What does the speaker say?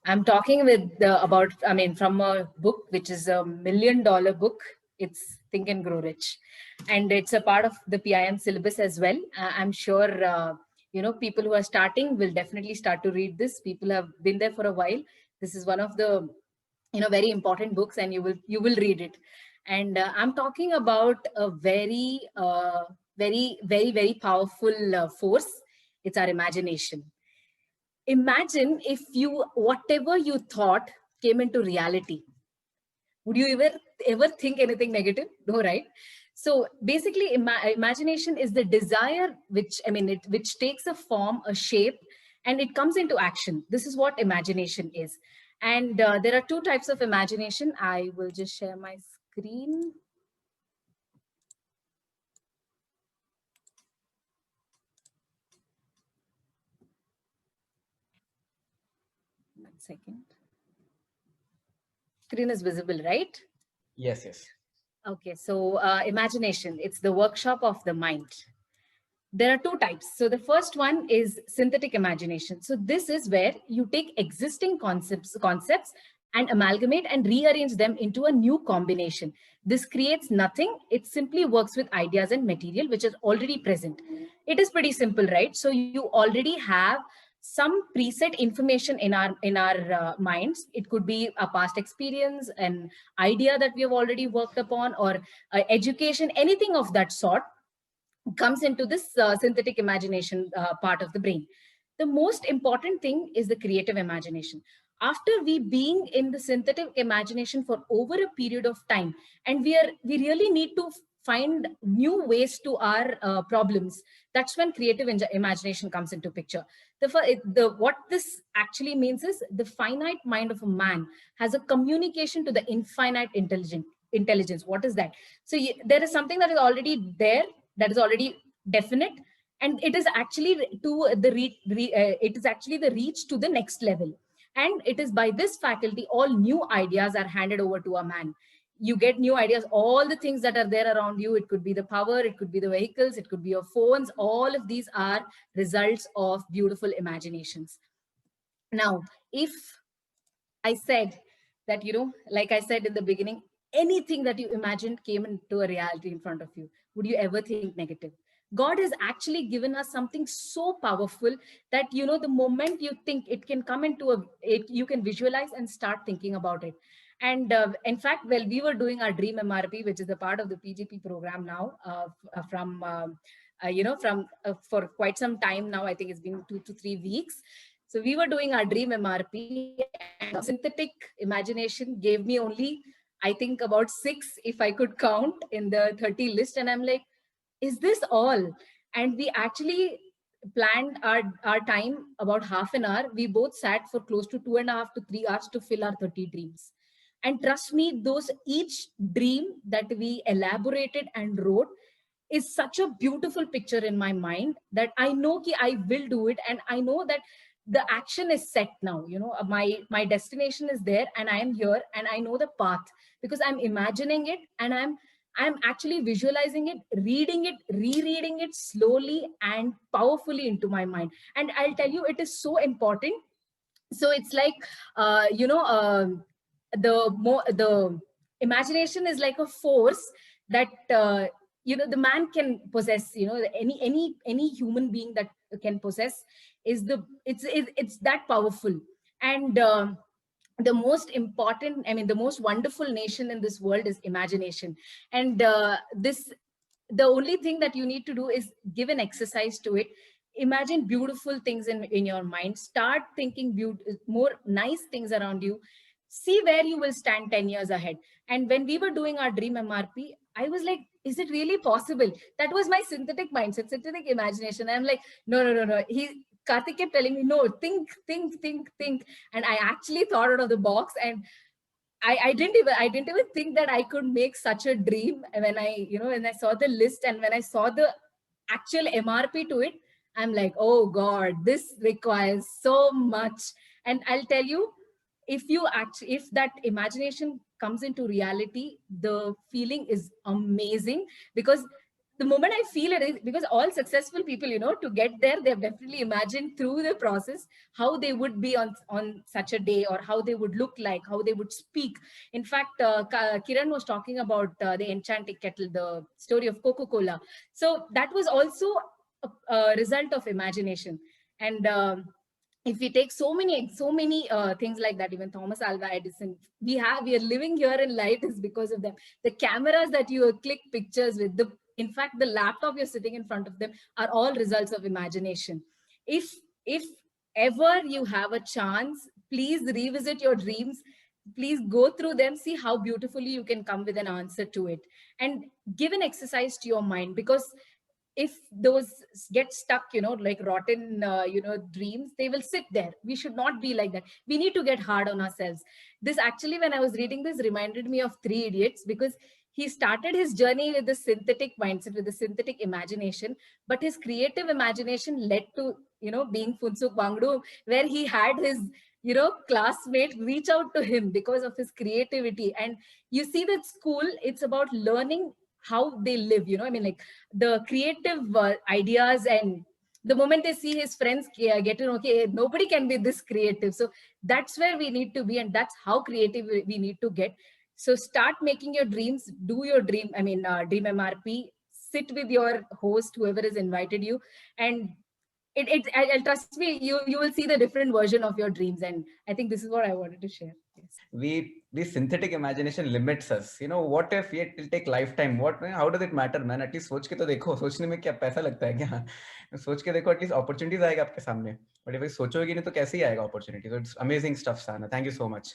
I'm talking from a book, which is $1 million book. It's Think and Grow Rich. And it's a part of the PIM syllabus as well. I'm sure, people who are starting will definitely start to read this. People have been there for a while. This is one of the, very important books, and you will read it. And I'm talking about a very powerful force. It's our imagination. Imagine if whatever you thought came into reality. Would you ever think anything negative? No, right? So basically, imagination is the desire which takes a form, a shape, and it comes into action. This is what imagination is. And there are two types of imagination. I will just share my screen. One second. Screen is visible, right? Yes, yes. Okay, so imagination, it's the workshop of the mind. There are two types. So the first one is synthetic imagination. So this is where you take existing concepts and amalgamate and rearrange them into a new combination. This creates nothing. It simply works with ideas and material which is already present. It is pretty simple, right? So you already have some preset information in our minds. It could be a past experience, an idea that we have already worked upon, or education, anything of that sort comes into this synthetic imagination part of the brain. The most important thing is the creative imagination. After we being in the synthetic imagination for over a period of time, and we really need to find new ways to our problems, that's when creative imagination comes into picture. What this actually means is the finite mind of a man has a communication to the infinite intelligence. What is that? So there is something that is already there, that is already definite, and it is actually it is actually the reach to the next level. And it is by this faculty all new ideas are handed over to a man. You get new ideas, all the things that are there around you. It could be the power, it could be the vehicles, it could be your phones. All of these are results of beautiful imaginations. Now, if I said that, like I said in the beginning, anything that you imagined came into a reality in front of you, would you ever think negative? God has actually given us something so powerful that, the moment you think, it can come into you can visualize and start thinking about it. And in fact, well, we were doing our Dream MRP, which is a part of the PGP program now, for quite some time now. I think it's been 2 to 3 weeks. So we were doing our Dream MRP, and synthetic imagination gave me only, I think, about 6, if I could count, in the 30 list. And I'm like, is this all? And we actually planned our time about half an hour. We both sat for close to 2.5 to 3 hours to fill our 30 dreams. And trust me, each dream that we elaborated and wrote is such a beautiful picture in my mind that I know I will do it. And I know that the action is set now. My destination is there, and I am here, and I know the path, because I'm imagining it, and I'm actually visualizing it, reading it, rereading it slowly and powerfully into my mind. And I'll tell you, it is so important. So it's like, the imagination is like a force that, the man can possess. Any human being that can possess it's that powerful. And the most important, the most wonderful nation in this world is imagination. And the only thing that you need to do is give an exercise to it. Imagine beautiful things in your mind. Start thinking more nice things around you. See where you will stand 10 years ahead. And when we were doing our Dream MRP, I was like, is it really possible? That was my synthetic mindset, synthetic imagination. I'm like, no. Karthik kept telling me, no, think. And I actually thought out of the box. And I didn't even think that I could make such a dream. When I saw the list, and when I saw the actual MRP to it, I'm like, oh God, this requires so much. And I'll tell you, if that imagination comes into reality, the feeling is amazing. Because the moment I feel it is because all successful people, you know, to get there, they've definitely imagined through the process how they would be on such a day, or how they would look like, how they would speak. In fact, Kiran was talking about the Enchanted Kettle, the story of Coca-Cola. So that was also a result of imagination. And if we take so many things like that, even Thomas Alva Edison, we are living here in light is because of them. The cameras that you click pictures with, the in fact the laptop you're sitting in front of them, are all results of imagination. If ever you have a chance, please revisit your dreams, please go through them, see how beautifully you can come with an answer to it, and give an exercise to your mind. Because if those get stuck, you know, like rotten dreams, they will sit there. We should not be like that. We need to get hard on ourselves. This actually, when I was reading this, reminded me of Three Idiots, because he started his journey with the synthetic mindset, with the synthetic imagination, but his creative imagination led to, you know, being Funsuk Wangdu, where he had his, you know, classmate reach out to him because of his creativity. And you see that school, it's about learning how they live, you know, I mean, like the creative ideas. And the moment they see his friends get to know, okay, nobody can be this creative. So that's where we need to be, and that's how creative we need to get. So start making your dreams, do your dream, dream MRP, sit with your host, whoever has invited you, and I'll trust me, you will see the different version of your dreams. And I think this is what I wanted to share. Yes. The synthetic imagination limits us. You know, what if it will take lifetime? How does it matter, man? At least सोच के तो देखो, सोचने में क्या पैसा लगता है क्या? सोच के देखो, at least opportunities आएगा आपके सामने. But if सोचोगे नहीं तो कैसे ही आएगा opportunity? So it's amazing stuff, Sana. Thank you so much.